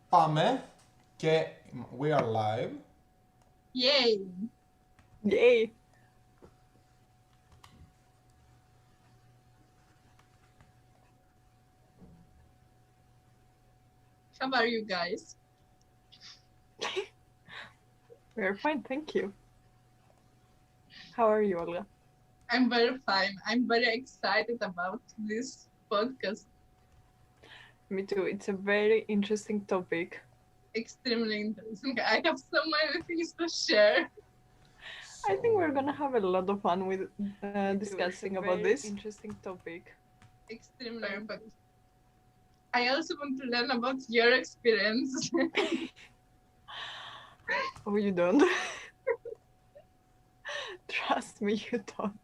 Πάμε και we are live. Yay! Yay! How are you guys? We're fine, thank you. How are you, Olga? I'm very fine. I'm very excited about this podcast. Me too. It's a very interesting topic. Extremely interesting. I have so many things to share. I think we're gonna have a lot of fun with discussing about this Interesting topic. Extremely perfect. I also want to learn about your experience. Oh, you don't? Trust me, you don't.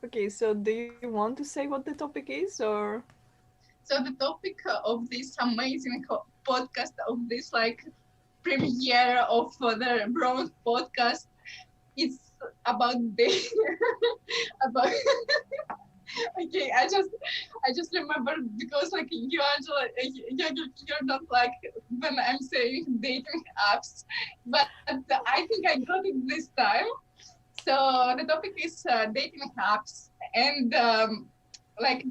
Okay, so do you want to say what the topic is, or? So the topic of this amazing podcast, of this premiere of the Bronze podcast, is about about. Okay, I just remember because you, Angela, you're not like when I'm saying dating apps, but I think I got it this time. So the topic is dating apps, and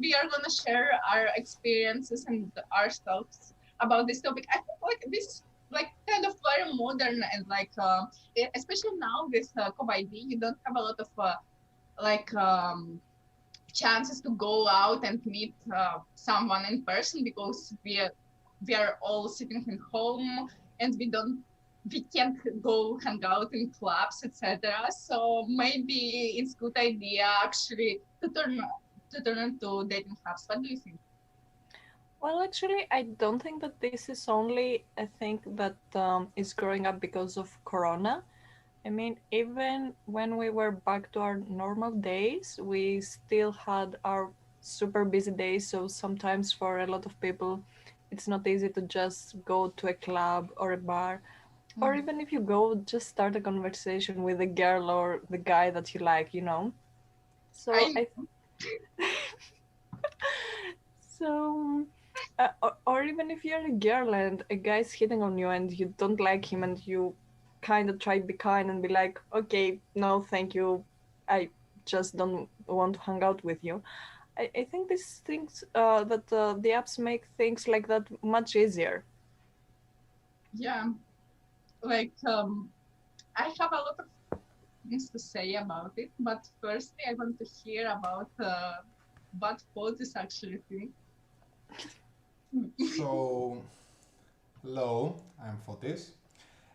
we are gonna share our experiences and our thoughts about this topic. I think this is kind of very modern and especially now with COVID, you don't have a lot of chances to go out and meet someone in person because we are all sitting at home and we can't go hang out in clubs, etc. So maybe it's good idea actually to turn into dating apps. What do you think? Well, actually, I don't think that this is only a thing that is growing up because of Corona. I mean, even when we were back to our normal days, we still had our super busy days. So sometimes for a lot of people, it's not easy to just go to a club or a bar. Or even if you go, just start a conversation with a girl or the guy that you like, you know? So or even if you're a girl and a guy's hitting on you and you don't like him and you kind of try to be kind and be like, okay, no, thank you, I just don't want to hang out with you. I think these things that the apps make things like that much easier. Yeah, I have a lot of things to say about it, but firstly, I want to hear about what Fotis actually think. So, hello, I'm Fotis,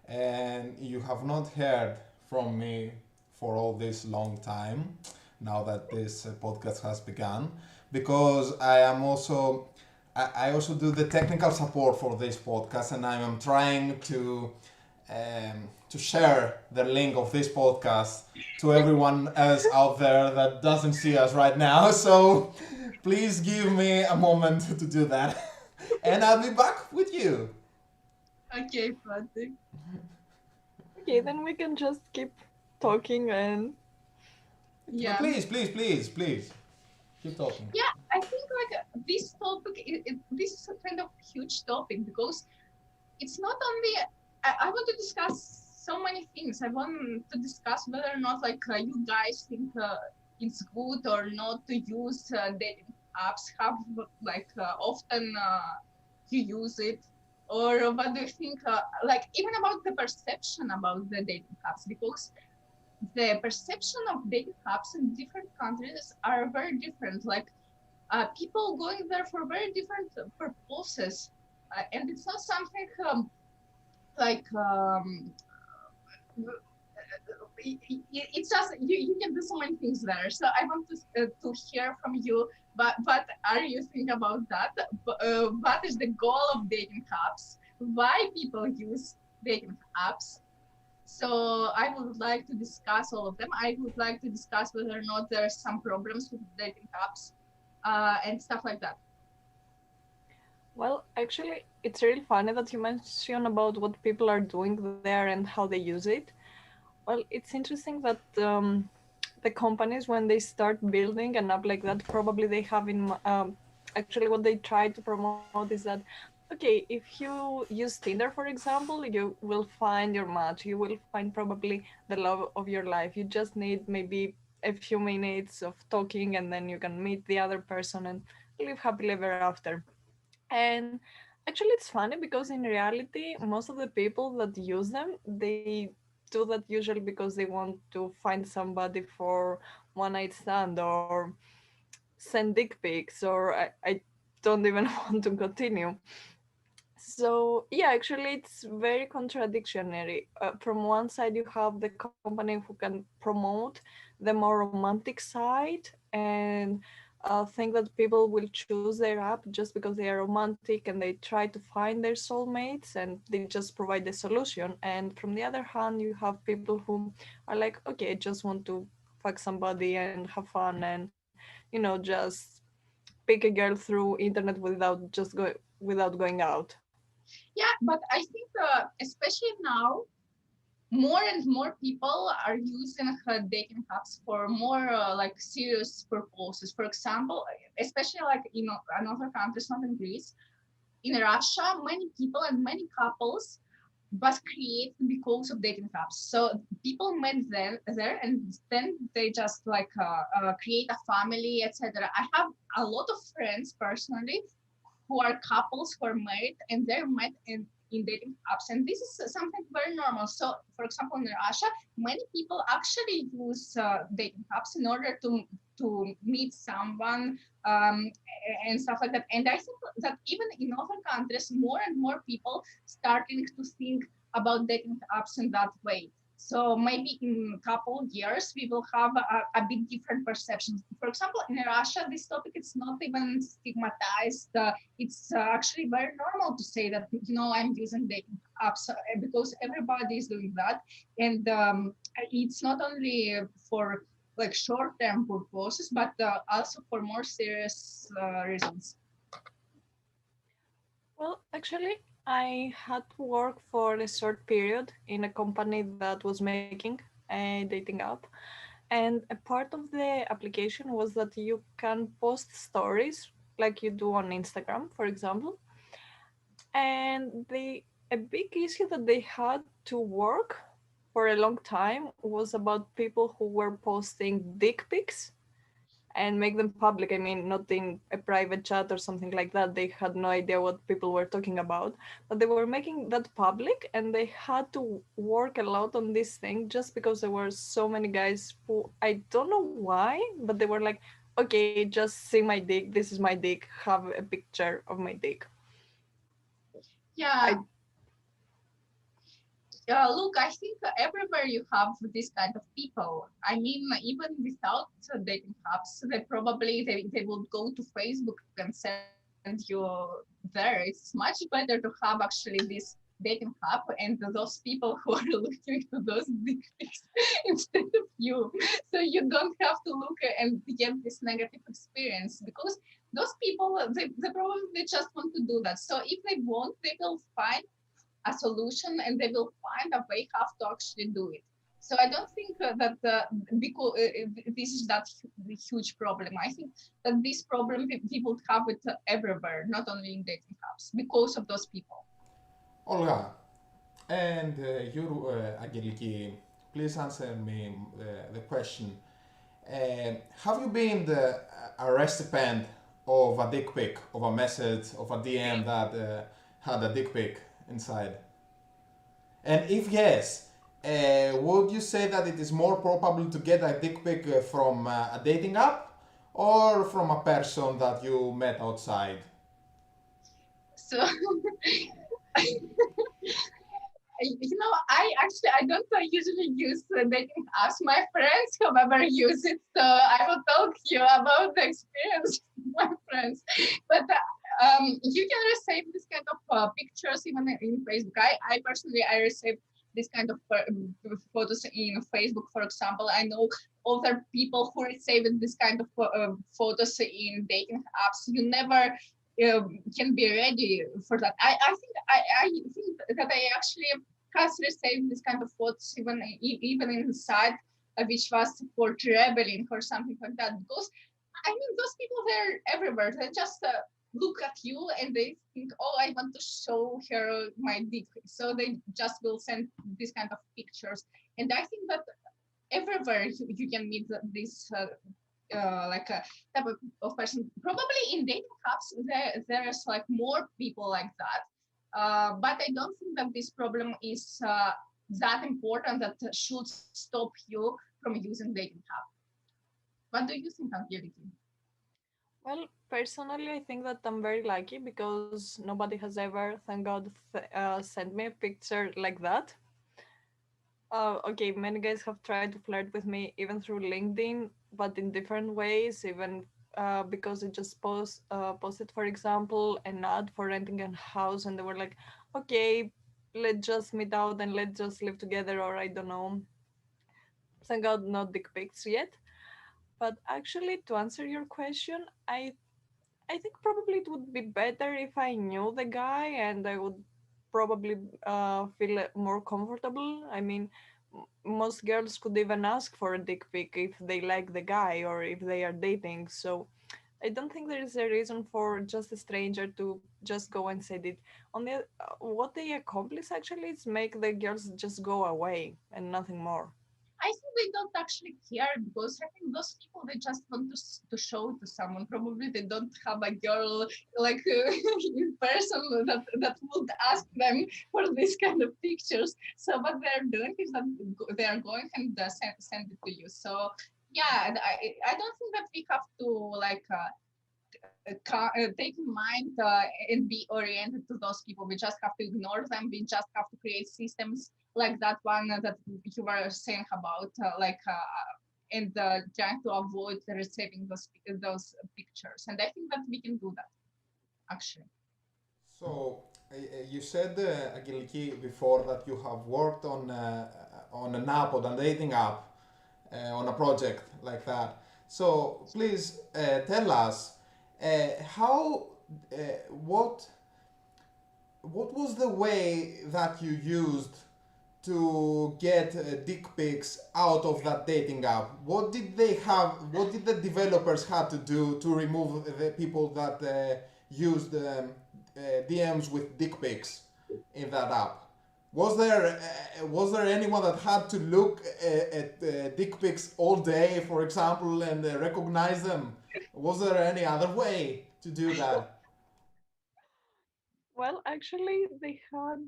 and you have not heard from me for all this long time now that this podcast has begun because I also do the technical support for this podcast and I am trying to share the link of this podcast to everyone else out there that doesn't see us right now. So please give me a moment to do that and I'll be back with you. Okay, Fatih. Okay, then we can just keep talking and Yeah. Please. Keep talking. Yeah, I think this topic, this is a kind of huge topic because it's not only, I want to discuss so many things. I want to discuss whether or not you guys think it's good or not to use dating apps, how often you use it, or what do you think, even about the perception about the dating apps, because the perception of dating apps in different countries are very different. People going there for very different purposes, and it's not something like it's just you can do so many things there. So I want to hear from you. But what are you think about that? What is the goal of dating apps? Why people use dating apps? So I would like to discuss all of them. I would like to discuss whether or not there are some problems with dating apps and stuff like that. well, actually, it's really funny that you mention about what people are doing there and how they use it. Well, it's interesting that the companies, when they start building an app like that, probably they have actually what they try to promote is that, okay, if you use Tinder, for example, you will find your match. You will find probably the love of your life. You just need maybe a few minutes of talking, and then you can meet the other person and live happily ever after. And actually, it's funny because in reality, most of the people that use them, they do that usually because they want to find somebody for one night stand or send dick pics, or I don't even want to continue. So yeah, actually, it's very contradictory. From one side, you have the company who can promote the more romantic side and think that people will choose their app just because they are romantic and they try to find their soulmates and they just provide the solution. And from the other hand, you have people who are like, okay, I just want to fuck somebody and have fun and just pick a girl through internet without going out. Yeah, but I think especially now, more and more people are using dating apps for more like serious purposes. For example, especially like in other countries, not in Greece, in Russia, many people and many couples was created because of dating apps. So people met there, and then they just like create a family, etc. I have a lot of friends personally who are couples who are married and they're met in dating apps. And this is something very normal. So, for example, in Russia, many people actually use dating apps in order to meet someone and stuff like that. And I think that even in other countries, more and more people starting to think about dating apps in that way. So maybe in a couple of years, we will have a bit different perceptions. For example, in Russia, this topic is not even stigmatized. It's actually very normal to say that, I'm using dating apps because everybody is doing that. And it's not only for like short-term purposes, but also for more serious reasons. Well, actually, I had to work for a short period in a company that was making a dating app. And a part of the application was that you can post stories like you do on Instagram, for example. And a big issue that they had to work for a long time was about people who were posting dick pics and make them public. I mean, not in a private chat or something like that. They had no idea what people were talking about, but they were making that public, and they had to work a lot on this thing just because there were so many guys who, I don't know why, but they were like, okay, just see my dick. This is my dick. Have a picture of my dick. Yeah, I look, I think everywhere you have this kind of people. I mean, even without dating apps, they would go to Facebook and send you there. It's much better to have actually this dating app and those people who are looking to those dick pics instead of you. So you don't have to look and get this negative experience because those people they probably just want to do that. So if they want, they will find a solution and they will find a way how to actually do it. So I don't think that because this is that huge problem. I think that this problem we would have it everywhere, not only in dating apps, because of those people. Olga, and you, Aggeliki, please answer me the question. Have you been a recipient of a dick pic, of a message, of a DM that had a dick pic inside? And if yes, would you say that it is more probable to get a dick pic from a dating app or from a person that you met outside? So I don't usually use dating apps. My friends, however, use it. So I will talk to you about the experience of my friends. But you can receive this kind of pictures even in Facebook. I personally, I receive this kind of photos in Facebook, for example. I know other people who receive this kind of photos in dating apps. You never can be ready for that. I think that I actually has received this kind of photos even inside which was for traveling or something like that. Because I mean, those people, they're everywhere. They just look at you and they think, oh, I want to show her my dick. So they just will send this kind of pictures. And I think that everywhere you can meet this like a type of person. Probably in dating apps, there's like more people like that. But I don't think that this problem is that important that should stop you from using dating app. What do you think, Angeliki? Well, personally, I think that I'm very lucky because nobody has ever, thank God, sent me a picture like that. Okay, many guys have tried to flirt with me even through LinkedIn, but in different ways, even because I just posted, for example, an ad for renting a house, and they were like, okay, let's just meet out and let's just live together, or I don't know. Thank God, not dick pics yet. But actually, to answer your question, I think probably it would be better if I knew the guy and I would probably feel more comfortable. I mean, most girls could even ask for a dick pic if they like the guy or if they are dating. So I don't think there is a reason for just a stranger to just go and say it. On the what they accomplish actually is make the girls just go away and nothing more. I think they don't actually care because I think those people they just want to show to someone. Probably they don't have a girl like in person that would ask them for this kind of pictures. So what they're doing is that they are going and send it to you. So yeah, I don't think that we have to like take in mind and be oriented to those people. We just have to ignore them. We just have to create systems like that one that you were saying about, and trying to avoid receiving those pictures. And I think that we can do that actually. So you said, Agiliki, before that you have worked on an app, on a dating app, on a project like that. So please tell us how uh, what what was the way that you used to get dick pics out of that dating app? What did they have? What did the developers had to do to remove the people that used DMs with dick pics in that app? Was there anyone that had to look at dick pics all day, for example, and recognize them? Was there any other way to do that? Well, actually, they had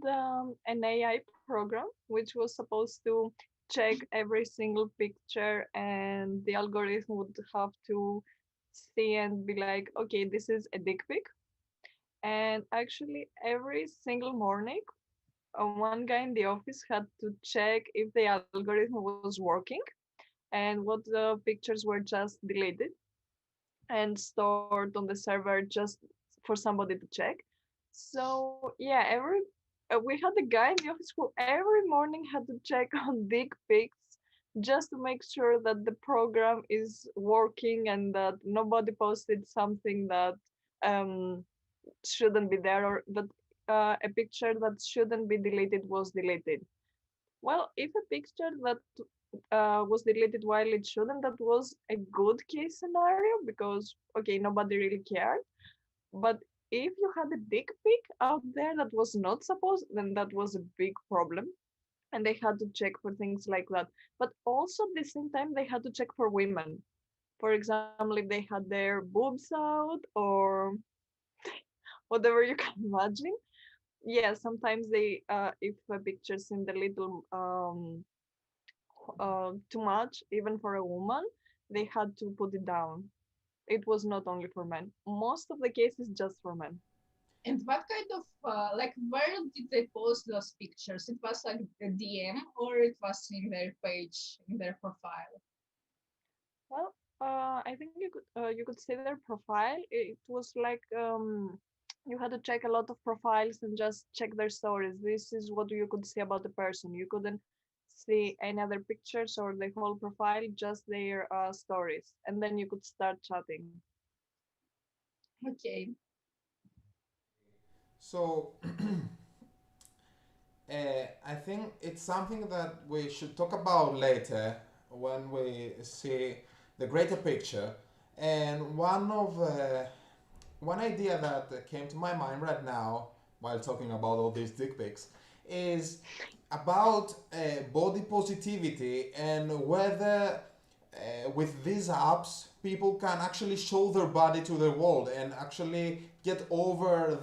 an AI program which was supposed to check every single picture, and the algorithm would have to see and be like, okay, this is a dick pic. And actually, every single morning, one guy in the office had to check if the algorithm was working and what the pictures were just deleted and stored on the server just for somebody to check. So yeah, every we had a guy in the office who every morning had to check on dick pics just to make sure that the program is working and that nobody posted something that um, shouldn't be there or that a picture that shouldn't be deleted was deleted. Well, if a picture that was deleted while it shouldn't, that was a good case scenario because, okay, nobody really cared. But if you had a dick pic out there that was not supposed, then that was a big problem. And they had to check for things like that. But also at the same time, they had to check for women. For example, if they had their boobs out or whatever you can imagine. Yeah, sometimes they, if a picture seemed a little too much, even for a woman, they had to put it down. It was not only for men. Most of the cases just for men. And what kind of like where did they post those pictures? It was like a DM or it was in their page, in their profile? Well, I think you could see their profile. It was like you had to check a lot of profiles and just check their stories. This is what you could see about the person. You couldn't see any other pictures or the whole profile, just their stories, and then you could start chatting. Okay. So I think it's something that we should talk about later when we see the greater picture. And one idea that came to my mind right now while talking about all these dick pics is about body positivity and whether with these apps people can actually show their body to the world and actually get over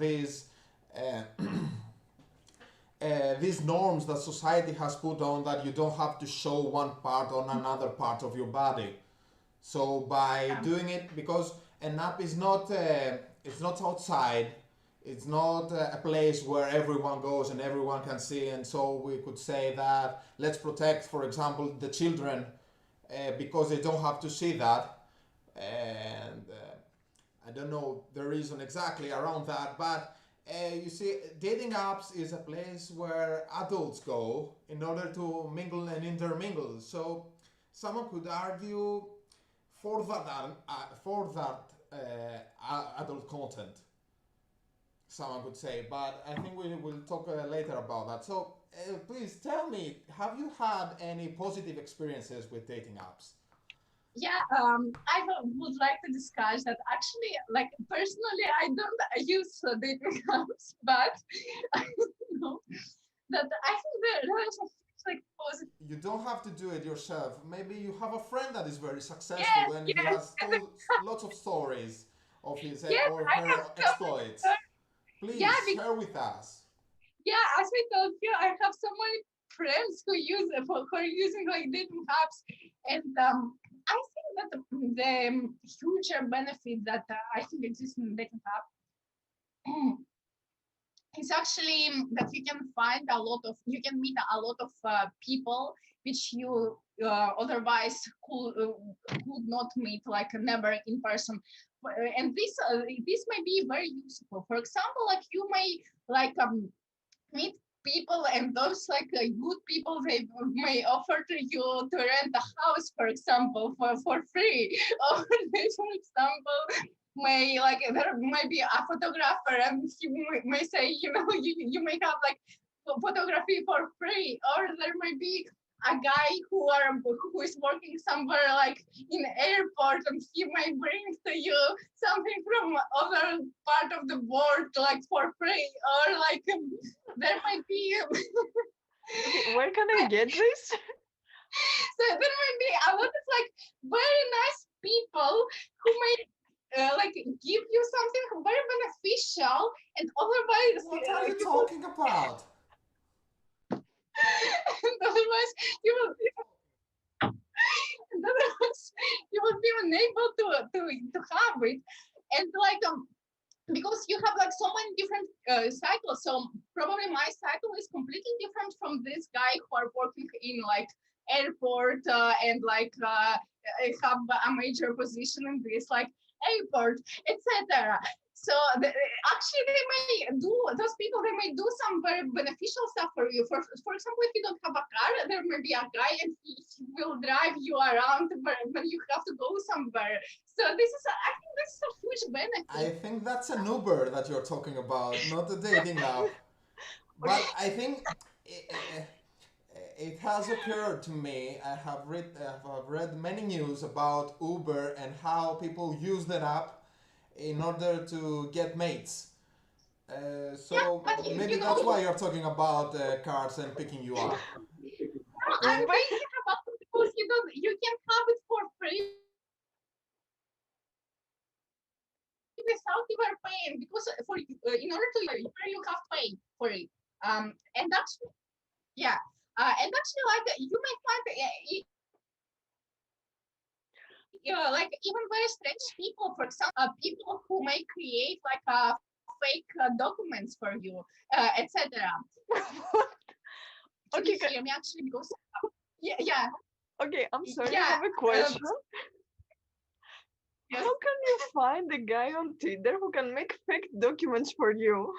uh, these norms that society has put on, that you don't have to show one part on another part of your body. So by Yeah. doing it, because an app is not it's not outside, it's not a place where everyone goes and everyone can see, and so we could say that let's protect, for example, the children because they don't have to see that, and I don't know the reason exactly around that, but you see, dating apps is a place where adults go in order to mingle and intermingle. So someone could argue for that adult content. Someone could say, but I think we will talk later about that. So please tell me, have you had any positive experiences with dating apps? Yeah, would like to discuss that. Actually, like personally, I don't use dating apps, but I know that I think there is a huge, like positive. You don't have to do it yourself. Maybe you have a friend that is very Yes, successful and he yes, has told lots of stories of his yes. or I have her so many. exploits. Yeah, Please share with us. yeah, as I told you, I have so many friends who are using like dating apps, and I think that the huge benefit that I think exists in dating app is actually that you can meet a lot of people which you otherwise could not meet, like never in person. And this may be very useful. For example, like you may like meet people, and those like good people, they may offer to you to rent a house, for example, for free. Or they, for example, may like there may be a photographer, and he may say, you may have like photography for free. Or there may be a guy who is working somewhere like in airport, and he may bring to you something from other part of the world like for free. Or like there might be Okay, where can I get this? so there might be a lot of like very nice people who may like give you something very beneficial, and otherwise What are you you will, talking about? and otherwise you will be and otherwise you will be unable to have it. And like because you have like so many different cycles, so probably my cycle is completely different from this guy who are working in like airport, and like have a major position in this like airport, etc. So actually they may do, those people, they may do some very beneficial stuff for you. For example, if you don't have a car, there may be a guy, and he will drive you around when you have to go somewhere. So I think this is a huge I benefit. think that's an Uber that you're talking about, not a dating app. But I think it has occurred to me. I have read many news about Uber and how people use that app in order to get mates. Yeah, So but maybe you that's why know, you're talking about cars and picking you up. I'm Uber? thinking about it because you can have it for free without even paying, because for in order to use Uber, you have to pay for it. And actually, yeah, and actually, like you may find like even very strange people. For example, people who may create like fake documents for you, etc. Can you Okay, hear me actually? Because yeah, yeah, okay, I'm sorry, I yeah. have a question. Yes. How can you find a guy on Tinder who can make fake documents for you?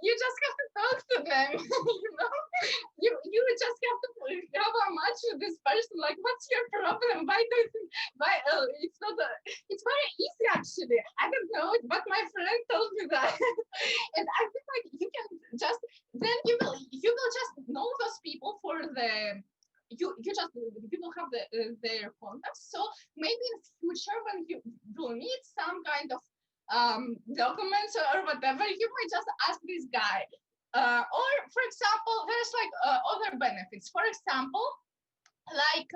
You just have to talk to them. You just have to have a match with this person. Like, what's your problem? Why do you, why it's not it's very easy actually. I don't know it, but my friend told me that. And I feel like you can just, then you will just know those people for the you just people have their contacts. So maybe in future when you will need some kind of documents or whatever, you might just ask this guy. Or for example, there's like other benefits. For example, like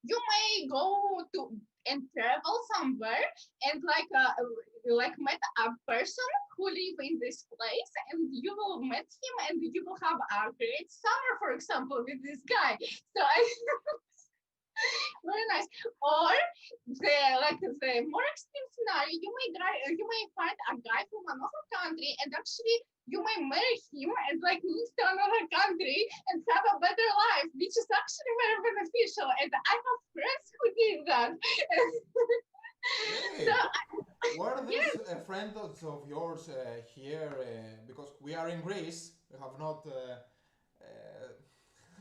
you may go to and travel somewhere and like met a person who live in this place, and you will meet him and you will have a great summer, for example, with this guy. So I very nice. Or the more extreme scenario, you may find a guy from another country, and actually you may marry him and like move to another country and have a better life, which is actually very beneficial. And I have friends who did that. So Really? Were these yes, friends of yours here? Because we are in Greece, we have not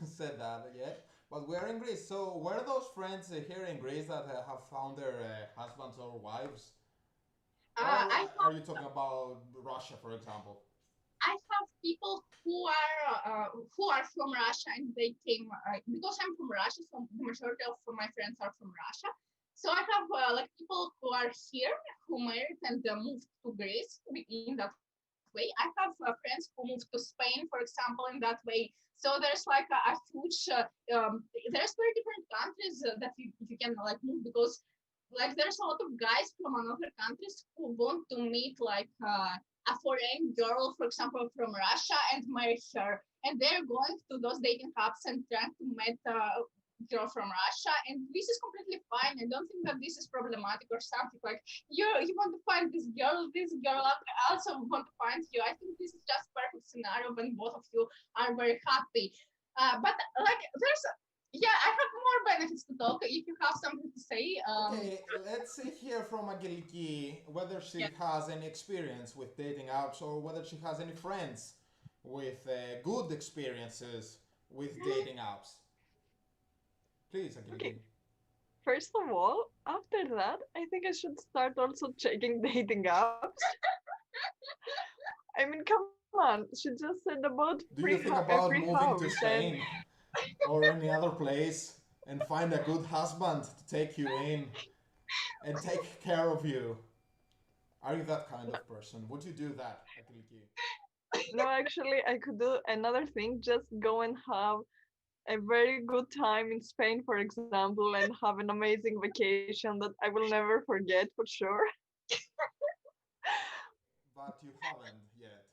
said that yet, but we are in Greece. So were those friends here in Greece that have found their husbands or wives? Or I are you talking about Russia, for example? have people who are from Russia, and they came because I'm from Russia, so the majority of my friends are from Russia. So I have like people who are here who married and moved to Greece in that way. I have friends who moved to Spain, for example, in that way. So there's like a huge there's very different countries that you can like move, because like there's a lot of guys from another countries who want to meet like a foreign girl, for example, from Russia and marry her. And they're going to those dating apps and trying to meet a girl from Russia. And this is completely fine. I don't think that this is problematic or something. Like you want to find this girl also want to find you. I think this is just perfect scenario when both of you are very happy. But like there's yeah, I have more benefits to talk if you have something to say. Okay, let's hear from Aggeliki whether she Yeah. has any experience with dating apps or whether she has any friends with good experiences with dating apps. Please, Okay, Aggeliki. first of all, after that, I think I should start also checking dating apps. I mean, come on, she just said about Do you think free about moving house, to and Spain or any other place and find a good husband to take you in and take care of you? Are you that kind of person? Would you do that, Aggeliki? no, actually, I could do another thing, just go and have a very good time in Spain, for example, and have an amazing vacation that I will never forget for sure. But you haven't yet.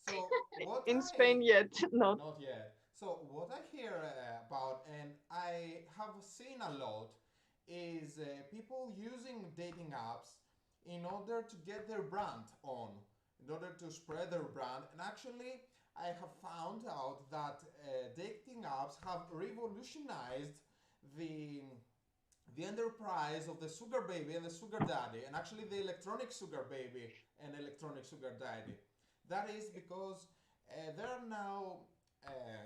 So what In Spain I yet, not. not yet. So what I hear about and I have seen a lot is people using dating apps in order to get their brand on, in order to spread their brand. And actually, I have found out that dating apps have revolutionized the the enterprise of the sugar baby and the sugar daddy, and actually the electronic sugar baby and electronic sugar daddy. That is because there are now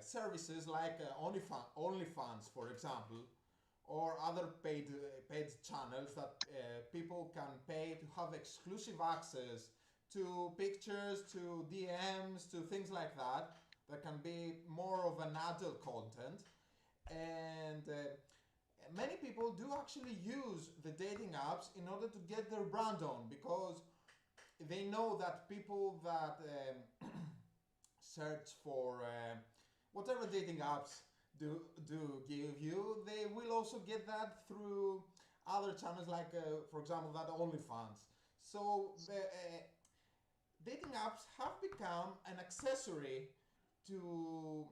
services like OnlyFans, for example, or other paid channels that people can pay to have exclusive access to pictures, to DMs, to things like that. That can be more of an adult content, and many people do actually use the dating apps in order to get their brand on because they know that people that search for whatever dating apps do give you, they will also get that through other channels like, for example, that OnlyFans. So the dating apps have become an accessory to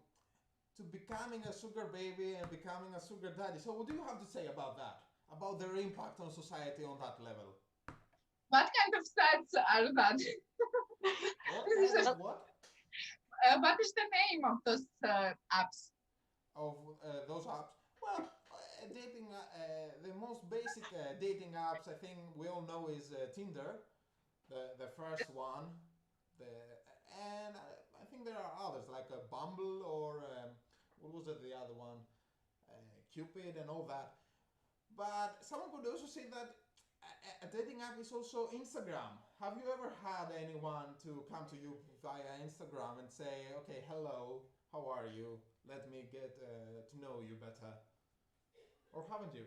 becoming a sugar baby and becoming a sugar daddy. So what do you have to say about that? About their impact on society on that level? What kind of sites are that? What kind of Uh, what? What is the name of those apps? Of those apps? Well, the most basic dating apps I think we all know is Tinder, the first one. The and I think there are others like Bumble or what was it the other one? Uh, Cupid and all that. But someone could also say that a dating app is also Instagram. Have you ever had anyone to come to you via Instagram and say, okay, hello, how are you? let me get to know you better. Or haven't you?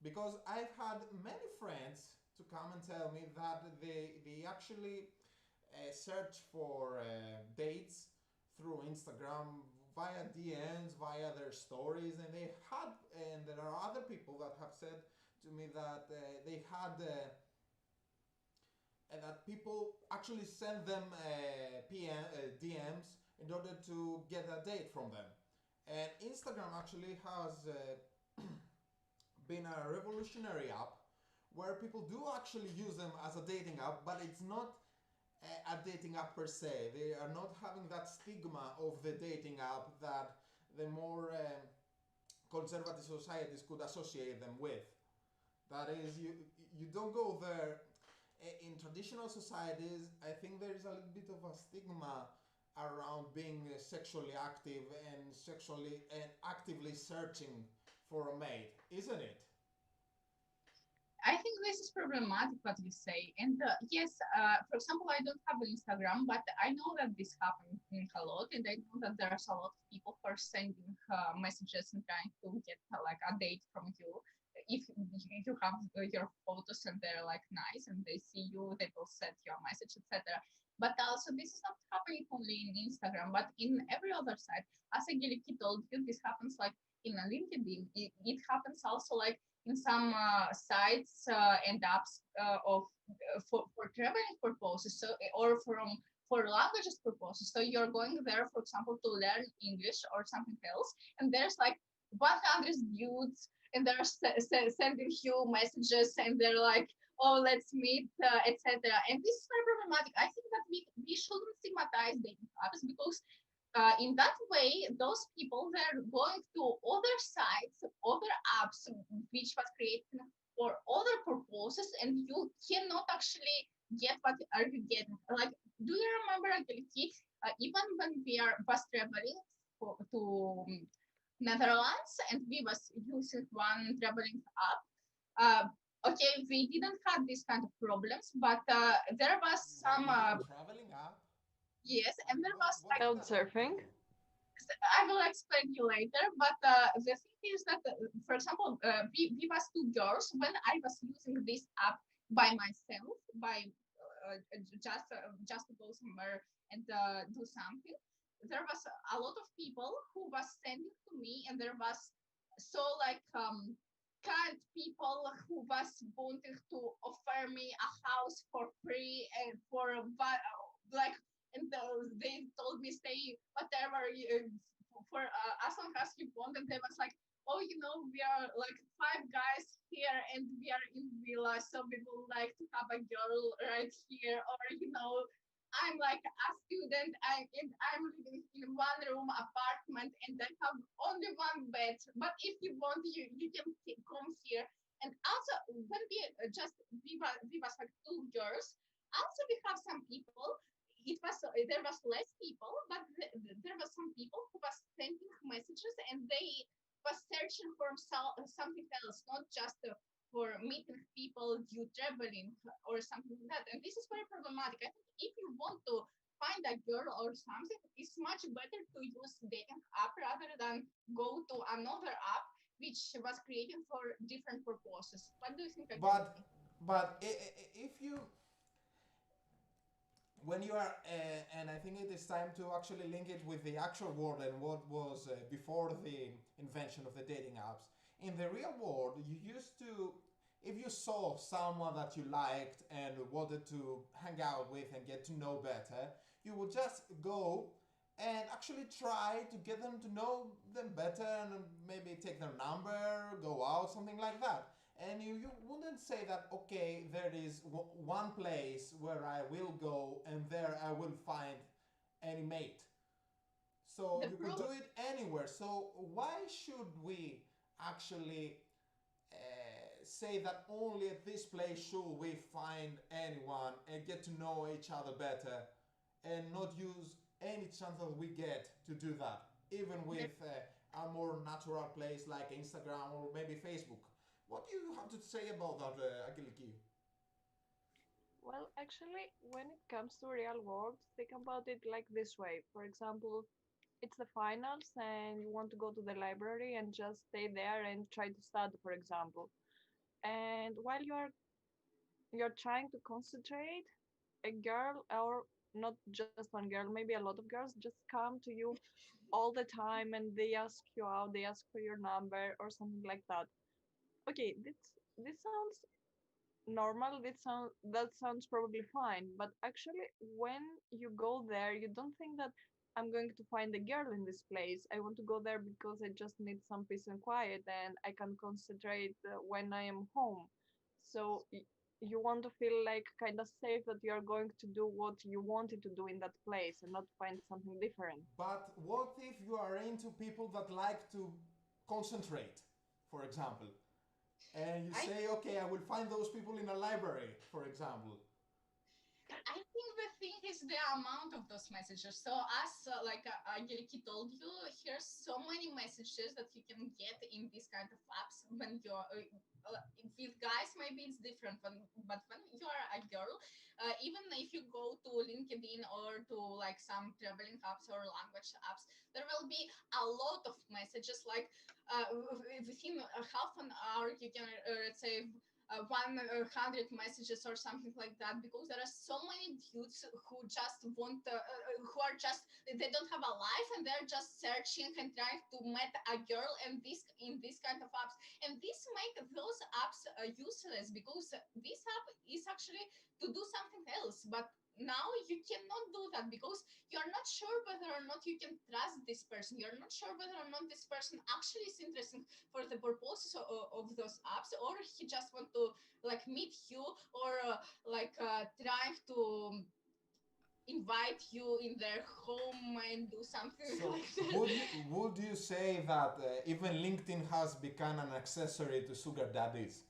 Because I've had many friends to come and tell me that they actually search for dates through Instagram via DMs, via their stories, and there are other people that have said to me that they had and that people actually send them DMs in order to get a date from them. And Instagram actually has been a revolutionary app where people do actually use them as a dating app, but it's not a dating app per se. They are not having that stigma of the dating app that the more conservative societies could associate them with. That is, you don't go there. In traditional societies, I think there is a little bit of a stigma around being sexually active and sexually and actively searching for a mate, isn't it? I think this is problematic what you say. And yes, for example, I don't have Instagram, but I know that this happens a lot, and I know that there's a lot of people who are sending messages and trying to get like a date from you. If you have your photos and they're like nice and they see you, they will send you a message, etc. But also, this is not happening only in Instagram, but in every other site. As Aggeliki told you, this happens like in a LinkedIn. It happens also like in some sites and apps for traveling purposes, so or for languages purposes. So you're going there, for example, to learn English or something else, and there's like 100 dudes, and they're sending you messages, and they're like, "Oh, let's meet," etc. And this is very problematic. I think that we shouldn't stigmatize dating apps because in that way, those people they're going to other sites, other apps, which was created for other purposes, and you cannot actually get what are you getting. Like, do you remember, Agility, even when we was traveling to Netherlands and we was using one traveling app, okay, we didn't have these kind of problems, but there was You were some, using a traveling app? yes, and there was What like did that have to Couchsurfing. do? I will explain you later, but the thing is that, for example, we was two girls when I was using this app by myself, by just to go somewhere and do something. There was a lot of people who was sending to me, and there was so like kind people who was wanting to offer me a house for free and for like and they told me stay whatever you, for as long as you want. And they was like, oh, you know, we are like five guys here and we are in villa, so we would like to have a girl right here, or you know, I'm like a student and I'm living in one room apartment and I have only one bed, but if you want you can come here. And also when we was like two girls, also we have some people, it was there was less people, but there was some people who was sending messages and they was searching for something else, not just for meeting people you traveling or something like that. And this is very problematic. I think if you want to find a girl or something, it's much better to use dating app rather than go to another app which was created for different purposes. What do you think, But Agility? if you when you are and I think it is time to actually link it with the actual world and what was before the invention of the dating apps. In the real world, you used to, if you saw someone that you liked and wanted to hang out with and get to know better, you would just go and actually try to get them to know them better and maybe take their number, go out, something like that. And you wouldn't say that, okay, there is one place where I will go and there I will find any mate. So The you could do proof. it anywhere. So why should we actually say that only at this place should we find anyone and get to know each other better and not use any chance that we get to do that, even The, with a more natural place like Instagram or maybe Facebook? What do you have to say about that, Agiliki? Well, actually, when it comes to real world, think about it like this way. For example, it's the finals and you want to go to the library and just stay there and try to study, for example. And while you're trying to concentrate, a girl, or not just one girl, maybe a lot of girls just come to you all the time and they ask you out, they ask for your number or something like that. Okay, this sounds normal, that sounds probably fine, but actually when you go there you don't think that I'm going to find a girl in this place. I want to go there because I just need some peace and quiet and I can concentrate when I am home. So you want to feel like kind of safe that you are going to do what you wanted to do in that place and not find something different. But what if you are into people that like to concentrate, for example, and you I say, okay, I will find those people in a library, for example. I think the thing is the amount of those messages. So as Angeliki told you, here's so many messages that you can get in these kind of apps when you're with guys. Maybe it's different, but when you are a girl, even if you go to LinkedIn or to like some traveling apps or language apps, there will be a lot of messages. Like within half an hour, you can let's say 100 messages or something like that, because there are so many dudes who just want who are just, they don't have a life and they're just searching and trying to meet a girl, and this in this kind of apps, and this make those apps useless, because this app is actually to do something else, but now you cannot do that because you're not sure whether or not you can trust this person. You're not sure whether or not this person actually is interesting for the purposes of those apps, or he just want to like meet you, or trying to invite you in their home and do something So like that. would you say that even LinkedIn has become an accessory to sugar daddies?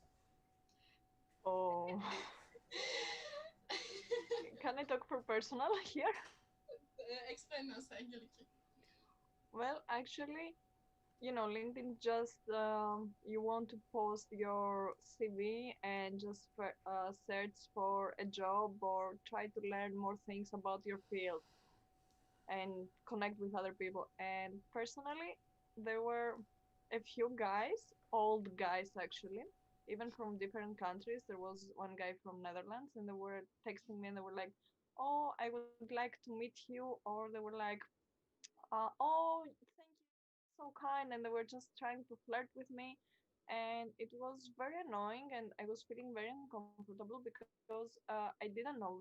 Oh, can I talk for personal here? Explain us, Angeliki. Well, actually, LinkedIn just you want to post your CV and just search for a job or try to learn more things about your field and connect with other people. And personally, there were a few guys, old guys actually, even from different countries. There was one guy from Netherlands, and they were texting me and they were like, "Oh, I would like to meet you," or they were like, "Oh, thank you, so kind," and they were just trying to flirt with me, and it was very annoying, and I was feeling very uncomfortable because I didn't know them,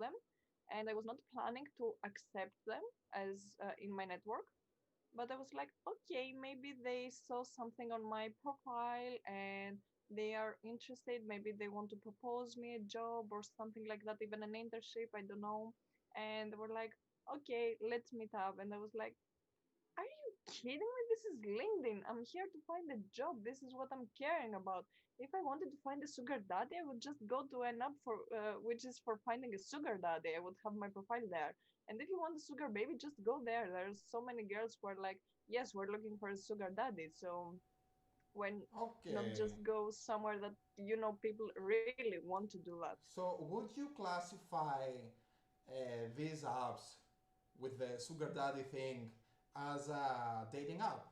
and I was not planning to accept them as in my network. But I was like, okay, maybe they saw something on my profile and they are interested. Maybe they want to propose me a job or something like that, even an internship. I don't know. And they were like, okay, let's meet up. And I was like, are you kidding me? This is LinkedIn. I'm here to find a job. This is what I'm caring about. If I wanted to find a sugar daddy, I would just go to an app for which is for finding a sugar daddy. I would have my profile there. And if you want a sugar baby, just go there. There's so many girls who are like, yes, we're looking for a sugar daddy. So when not Okay. just go somewhere that people really want to do that. So would you classify these apps with the sugar daddy thing as a dating app?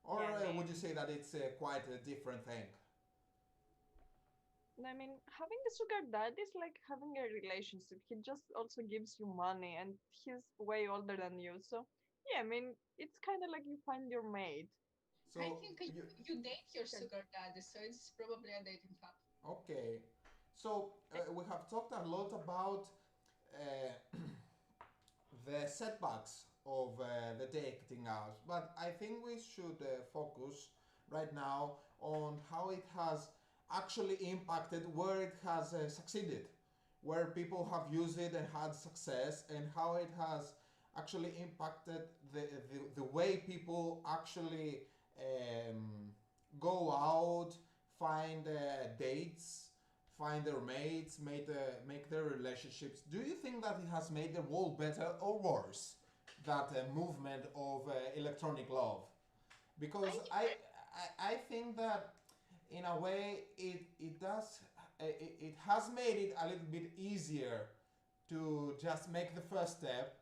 Yeah, Or I would you mean, say that it's quite a different thing? Having a sugar dad is like having a relationship. He just also gives you money, and he's way older than you. So, yeah, it's kind of like you find your mate. I So think you, you date your Sure. sugar daddy, so it's probably a dating app. okay. So we have talked a lot about uh, the setbacks of the dating apps, but I think we should focus right now on how it has actually impacted, where it has succeeded, where people have used it and had success, and how it has actually impacted the way people actually go out, find dates, find their mates, make their relationships. Do you think that it has made the world better or worse? That movement of electronic love, I because I think that in a way it does it has made it a little bit easier to just make the first step,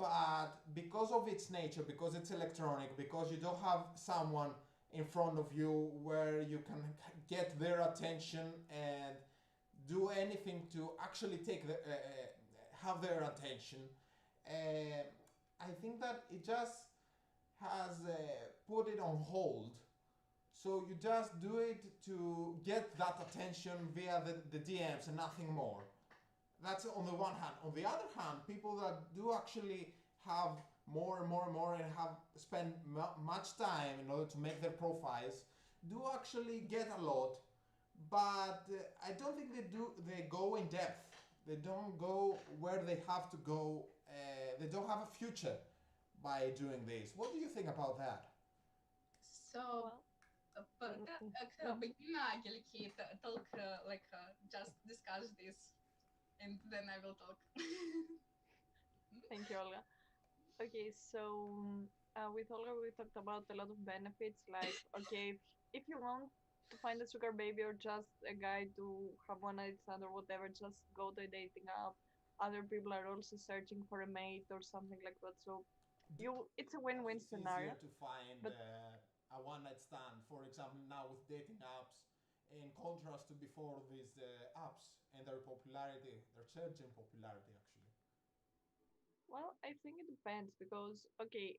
but because of its nature, because it's electronic, because you don't have someone in front of you where you can get their attention and do anything to actually take have their attention, uh, I think that it just has put it on hold. So you just do it to get that attention via the DMs and nothing more. That's on the one hand. On the other hand, people that do actually have more and more and more and have spent much time in order to make their profiles do actually get a lot, but I don't think they go in depth. They don't go where they have to go. They don't have a future by doing this. What do you think about that? So, Well, mm, mm, no, begin Aggeliki, talk, just discuss this, and then I will talk. thank you, Olga. Okay, so with Olga, we talked about a lot of benefits. Like, okay, if you want to find a sugar baby or just a guy to have one night stand or whatever, just go to a dating app. Other people are also searching for a mate or something like that. So it's a win-win It's easier scenario. to find But a one night stand, for example, now with dating apps, in contrast to before these apps and their popularity, their surge in popularity actually. well, I think it depends because okay,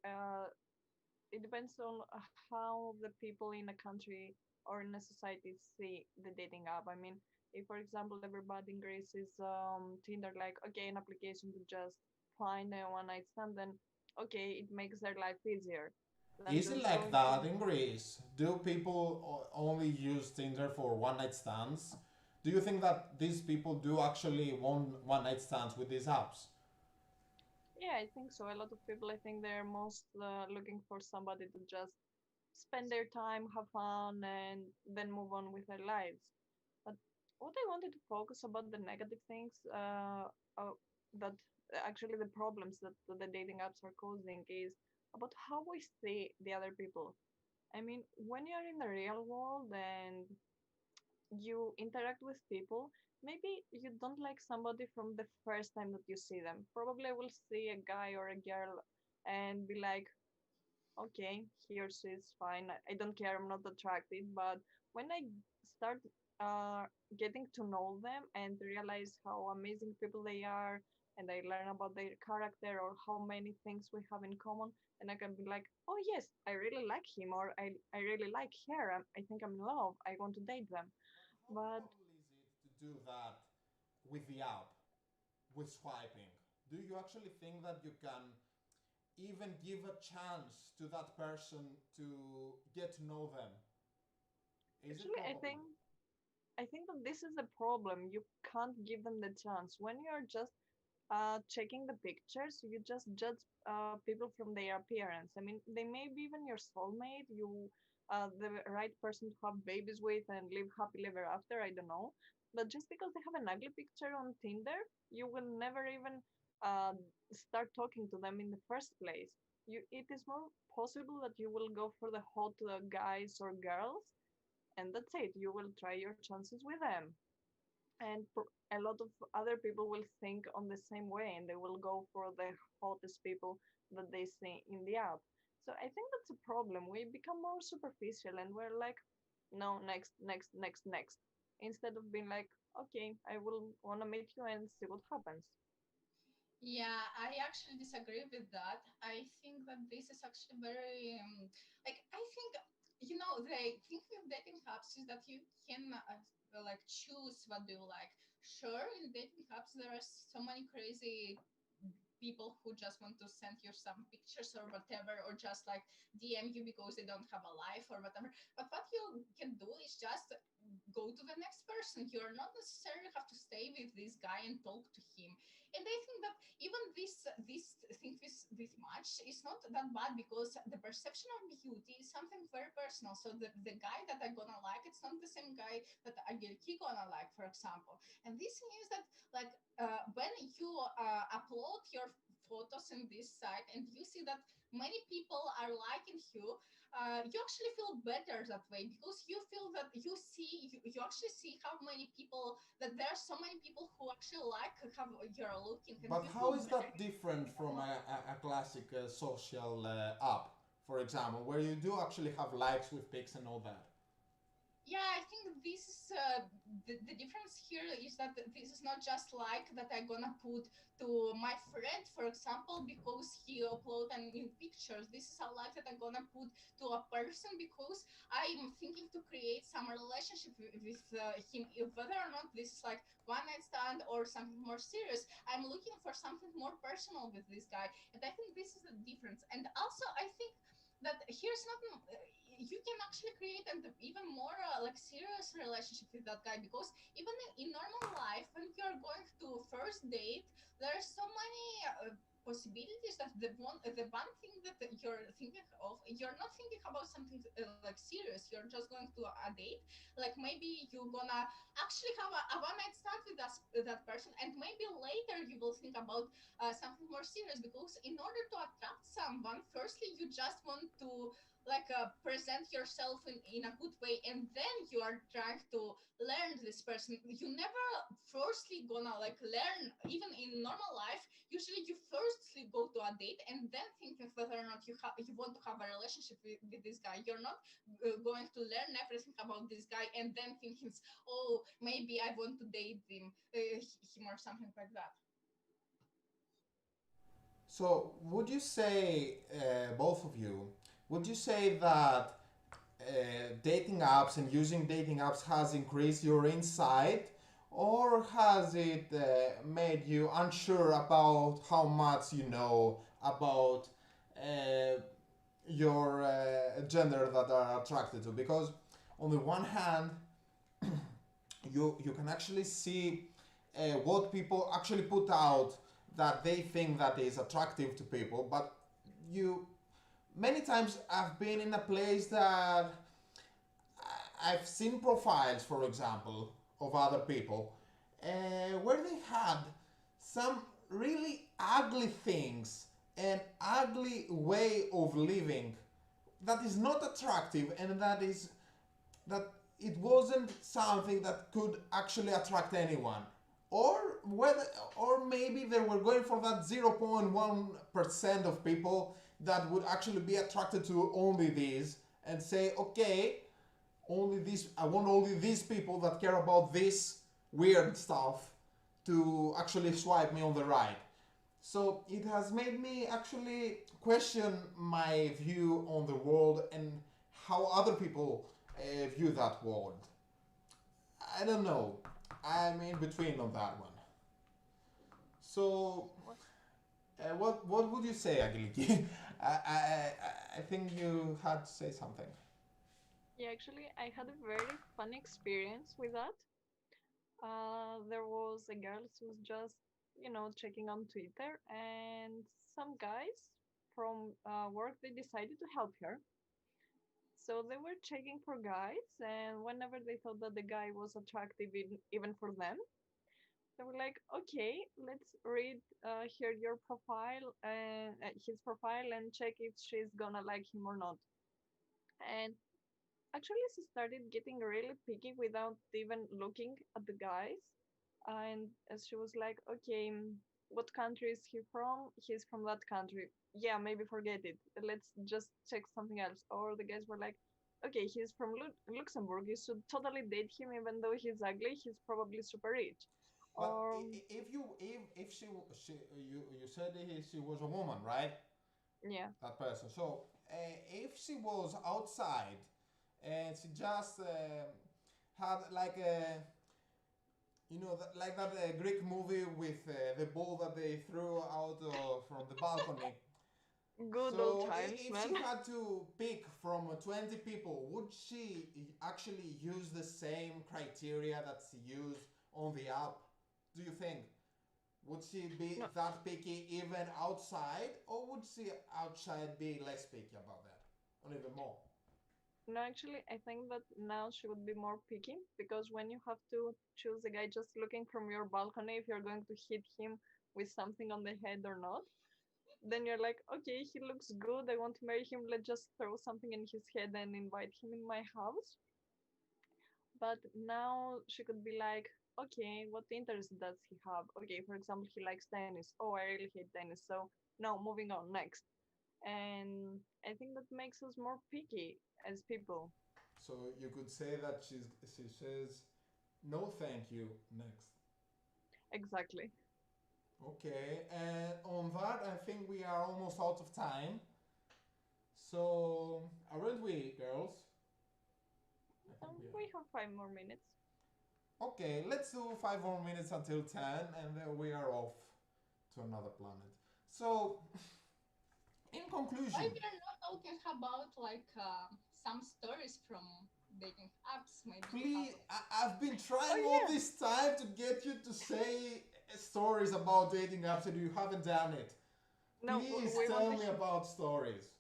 it depends on how the people in a country or in a society see the dating app. I mean, if for example everybody in Greece is Tinder, like okay, an application to just find a one night stand, then okay, it makes their life easier than Is it just like going that to. in Greece? Do people only use Tinder for one night stands? Do you think that these people do actually want one night stands with these apps? Yeah, I think so. A lot of people, I think they're most looking for somebody to just spend their time, have fun, and then move on with their lives. But what I wanted to focus about the negative things that actually the problems that the dating apps are causing is about how we see the other people. I mean, when you're in the real world and you interact with people, maybe you don't like somebody from the first time that you see them. Probably I will see a guy or a girl and be like, okay, he or she is fine. I don't care. I'm not attracted. But when I start uh, getting to know them and realize how amazing people they are, and I learn about their character or how many things we have in common, and I can be like, oh yes, I really like him, or I really like her. I think I'm in love. I want to date them. But how But probable is it to do that with the app, with swiping? Do you actually think that you can even give a chance to that person to get to know them? Is it actually, probable? I think that this is the problem. You can't give them the chance when you're just checking the pictures. You just judge people from their appearance. I mean, they may be even your soulmate, you the right person to have babies with and live happily ever after. I don't know, but just because they have an ugly picture on Tinder, you will never even uh, start talking to them in the first place. It is more possible that you will go for the hot guys or girls, and that's it. You will try your chances with them, and a lot of other people will think on the same way and they will go for the hottest people that they see in the app. So I think that's a problem. We become more superficial and we're like, no, next, next, next, next, instead of being like, okay, I will want to meet you and see what happens. Yeah, I actually disagree with that. I think that this is actually very, I think, the thing with dating apps is that you can choose what do you like. Sure, in dating apps, there are so many crazy people who just want to send you some pictures or whatever, or just like DM you because they don't have a life or whatever. But what you can do is just go to the next person. You're not necessarily have to stay with this guy and talk to him. And I think that even this thing this much is not that bad, because the perception of beauty is something very personal. So the guy that I'm gonna like, it's not the same guy that Aggeliki gonna like, for example. And this thing is that when you upload your photos in this site and you see that many people are liking you, you actually feel better that way, because you feel that you actually see how many people, that there are so many people who actually like how you're looking, and But you how feel is better. that different from a classic social app, for example, where you do actually have likes with pics and all that? Yeah, I think this is the difference here is that this is not just like that I'm gonna put to my friend, for example, because he upload a new pictures. This is a like that I'm gonna put to a person because I'm thinking to create some relationship with him, whether or not this is like one night stand or something more serious. I'm looking for something more personal with this guy, and I think this is the difference. And also, I think that here's not you can actually create an even more like serious relationship with that guy, because even in normal life when you're going to first date, there are so many possibilities that the one thing that you're thinking of, you're not thinking about something like serious, you're just going to a date, like maybe you're gonna actually have a one night stand with that person, and maybe later you will think about something more serious, because in order to attract someone, firstly you just want to like present yourself in a good way, and then you are trying to learn this person. You never firstly gonna like learn, even in normal life usually you firstly go to a date and then thinking whether or not you want to have a relationship with this guy. You're not going to learn everything about this guy and then thinking, oh, maybe I want to date him or something like that. So, would you say, both of you, would you say that dating apps and using dating apps has increased your insight, or has it made you unsure about how much you know about uh, your gender that are attracted to? Because on the one hand, you can actually see what people actually put out that they think that is attractive to people, but you many times I've been in a place that I've seen profiles, for example, of other people where they had some really ugly things and ugly way of living that is not attractive, and that it wasn't something that could actually attract anyone, or whether, or maybe they were going for that 0.1% of people that would actually be attracted to only these and say, okay, only these, I want only these people that care about this weird stuff to actually swipe me on the right. So it has made me actually question my view on the world and how other people view that world. I don't know. I'm in between on that one. So, What? what would you say, Agiliki? I think you had to say something. Yeah, actually, I had a very fun experience with that. There was a girl who was just, checking on Twitter, and some guys from work, they decided to help her. So they were checking for guys, and whenever they thought that the guy was attractive, even for them, they were like, "Okay, let's read here your profile and his profile and check if she's gonna like him or not." And actually, she started getting really picky without even looking at the guys. And as she was like, okay, what country is he from? He's from that country. Yeah, maybe forget it. Let's just check something else. Or the guys were like, okay, he's from Luxembourg. You should totally date him, even though he's ugly. He's probably super rich. But Or, if she you said she was a woman, right? yeah, That person. So if she was outside and she just had like a, like that Greek movie with the ball that they threw out from the balcony. good old So times, if man. she had to pick from 20 people, would she actually use the same criteria that she used on the app? Do you think? Would she be No, that picky even outside, or would she outside be less picky about that? Or even more? no, actually, I think that now she would be more picky, because when you have to choose a guy just looking from your balcony if you're going to hit him with something on the head or not, then you're like, okay, he looks good. I want to marry him. Let's just throw something in his head and invite him in my house. But now she could be like, okay, what interest does he have? Okay, for example, he likes tennis. Oh, I really hate tennis. So, no, moving on next. And I think that makes us more picky as people. So you could say that she says no, thank you. Next. Exactly. Okay, and on that, I think we are almost out of time. So, aren't we, girls? I think we are. We have 5 more minutes. Okay, let's do 5 more minutes until 10, and then we are off to another planet. So, in Why conclusion, we are not talking about like some stories from dating apps? Maybe you have. please, I've been Oh, trying all yeah. this time to get you to say stories about dating apps, and you haven't done it. No, Please we want tell to me about stories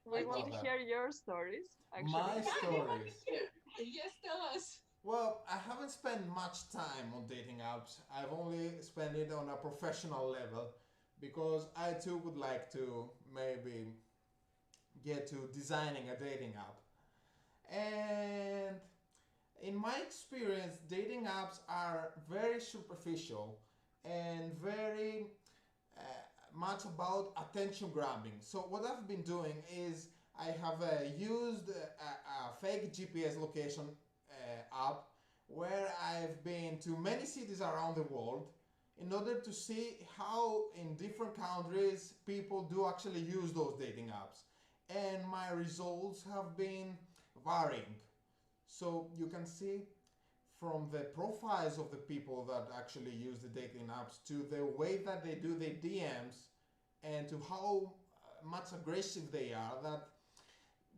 we want about to Okay. hear that. your stories, My actually. Yeah, we want to stories. hear. Yes, tell us. Well, I haven't spent much time on dating apps. I've only spent it on a professional level because I too would like to maybe get to designing a dating app. And in my experience, dating apps are very superficial and very uh, much about attention grabbing. So what I've been doing is I have used a fake GPS location app where I've been to many cities around the world in order to see how in different countries people do actually use those dating apps. And my results have been varying. So you can see from the profiles of the people that actually use the dating apps to the way that they do their DMs and to how much aggressive they are, that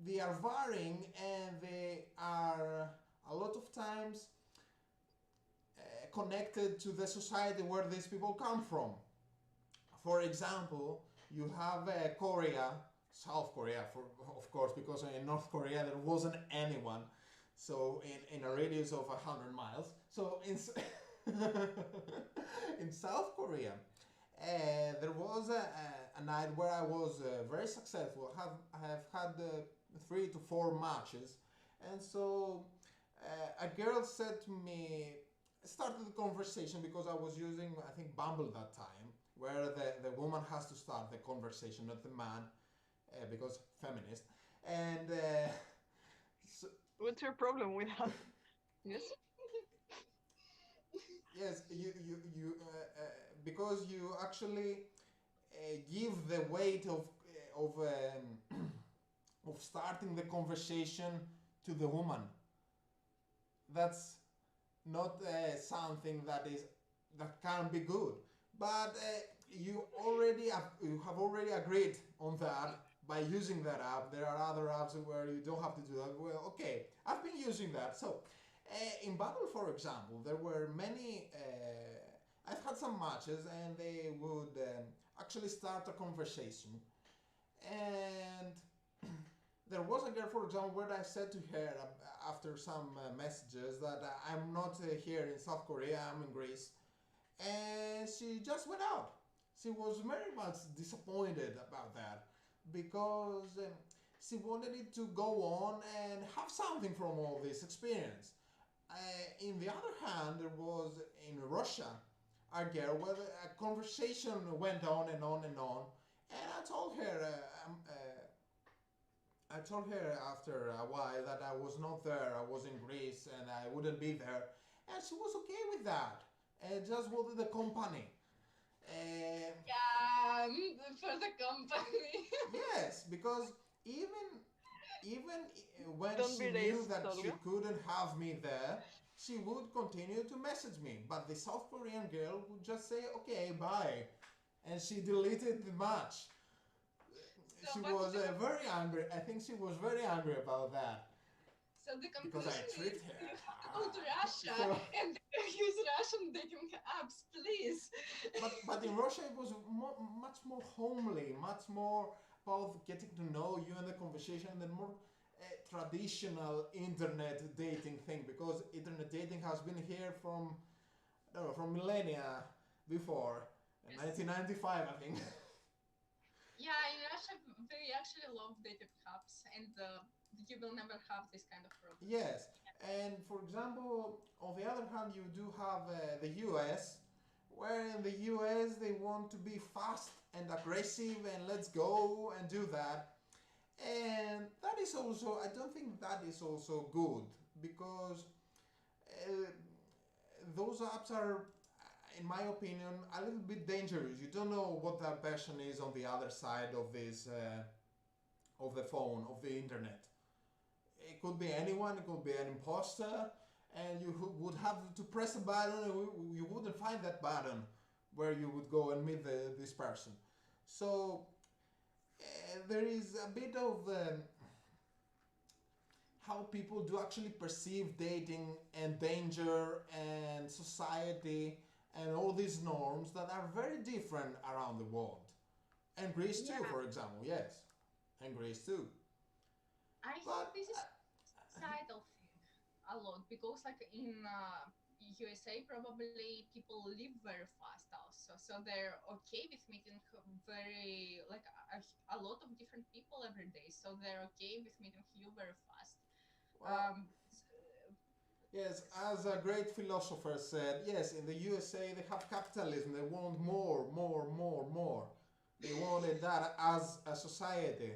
they are varying and they are a lot of times connected to the society where these people come from. For example, you have Korea, South Korea, of course, because in North Korea there wasn't anyone. So in a radius of 100 miles. So in in South Korea, there was a night where I was very successful. I have had 3 to 4 matches, and so a girl said to me, started the conversation because I was using, I think, Bumble that time, where the woman has to start the conversation, not the man, because feminist. And so, What's your problem with that? Yes? yes, because you actually give the weight of starting the conversation to the woman. That's not something that can be good. But you have already agreed on that by using that app. There are other apps where you don't have to do that. Well, okay, I've been using that. So in Bumble, for example, there were many. I've had some matches, and they would actually start a conversation, and there was a girl, for example, where I said to her after some messages that I'm not here in South Korea, I'm in Greece, and she just went out. She was very much disappointed about that because she wanted it to go on and have something from all this experience. In the other hand, there was in Russia a girl where a conversation went on and on and on, and I told her after a while that I was not there, I was in Greece and I wouldn't be there, and she was okay with that and just wanted the company. Uh, Yeah, for the company. yes, because even when Don't be she knew racist, that she Olga. couldn't have me there, she would continue to message me. But the South Korean girl would just say, "Okay, bye," and she deleted the match. So, She but was very angry. I think she was very angry about that so the because I conclusion tricked is her. you have to go to Russia So, and use Russian dating apps, please. but in Russia it was much more homely, much more about getting to know you and the conversation, and more traditional internet dating thing, because internet dating has been here from I don't know, from millennia before, Yes. 1995 I think. Yeah, in Russia, they actually love dating apps, and you will never have this kind of problems. Yes, and for example, on the other hand, you do have the US, where in the US they want to be fast and aggressive and let's go and do that. And that is also, I don't think that is also good because uh, those apps are, in my opinion, a little bit dangerous. You don't know what that person is on the other side of this, of the phone, of the internet. It could be anyone, it could be an imposter, and you would have to press a button and you wouldn't find that button where you would go and meet this person. So there is a bit of how people do actually perceive dating and danger and society and all these norms that are very different around the world. And Greece too, Yeah, for example, yes. And Greece too. I think But this is societal thing a lot because, like in USA, probably people live very fast also, so they're okay with meeting very like a lot of different people every day. So they're okay with meeting you very fast. well, Um, yes, as a great philosopher said, yes, in the USA they have capitalism. They want more, more, more, more. They wanted that as a society.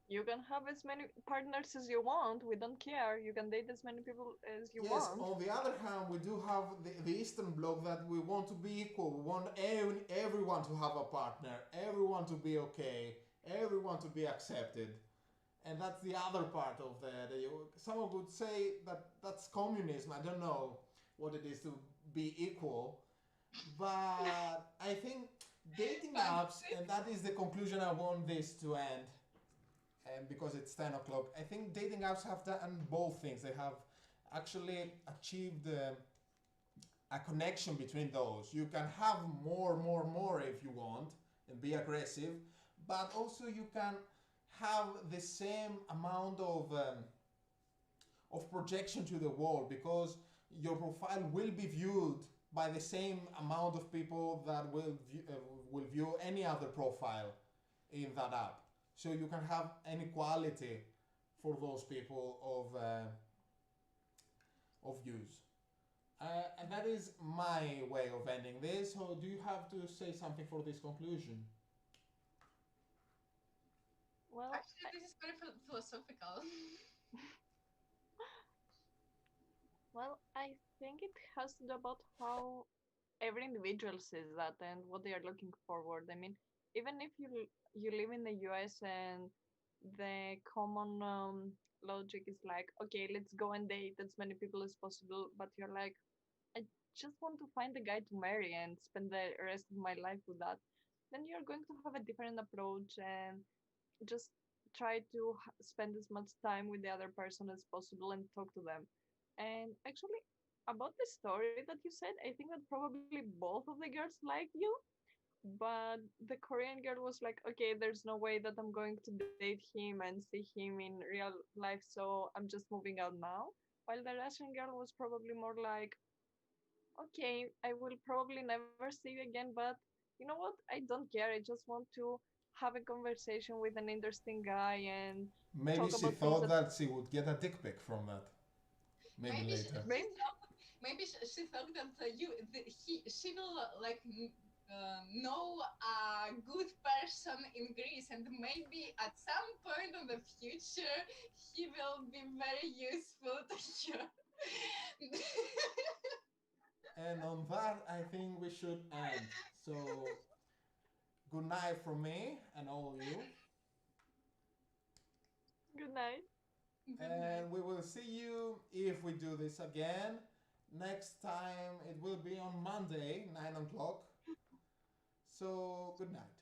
You can have as many partners as you want. We don't care. You can date as many people as you Yes, want. on the other hand, we do have the Eastern Bloc that we want to be equal. We want everyone to have a partner, everyone to be okay, everyone to be accepted. And that's the other part of someone would say that that's communism. I don't know what it is to be equal. But I think dating but apps, and that is the conclusion I want this to end, and because it's 10 o'clock, I think dating apps have done both things. They have actually achieved a connection between those. You can have more, more, more if you want and be aggressive, but also you can have the same amount of projection to the world because your profile will be viewed by the same amount of people that will view any other profile in that app. So you can have an equality for those people of views. And that is my way of ending this. So do you have to say something for this conclusion? Well, actually, this is very philosophical. I think it has to do about how every individual sees that and what they are looking forward. I mean, even if you live in the US and the common logic is like, okay, let's go and date as many people as possible, but you're like, I just want to find a guy to marry and spend the rest of my life with that, then you're going to have a different approach and just try to spend as much time with the other person as possible and talk to them. And actually, about the story that you said, I think that probably both of the girls like you, but the Korean girl was like, okay, there's no way that I'm going to date him and see him in real life, so I'm just moving out now. While the Russian girl was probably more like, okay, I will probably never see you again, but you know what? I don't care. I just want to have a conversation with an interesting guy and Maybe talk she about things thought that that she would get a dick pic from that. Maybe maybe later. she maybe. thought she thought that she will like know a good person in Greece, and maybe at some point in the future he will be very useful to you. And on that, I think we should end. So, good night from me and all you. Good night. Good night. And we will see you if we do this again. Next time it will be on Monday, 9 o'clock. So, good night.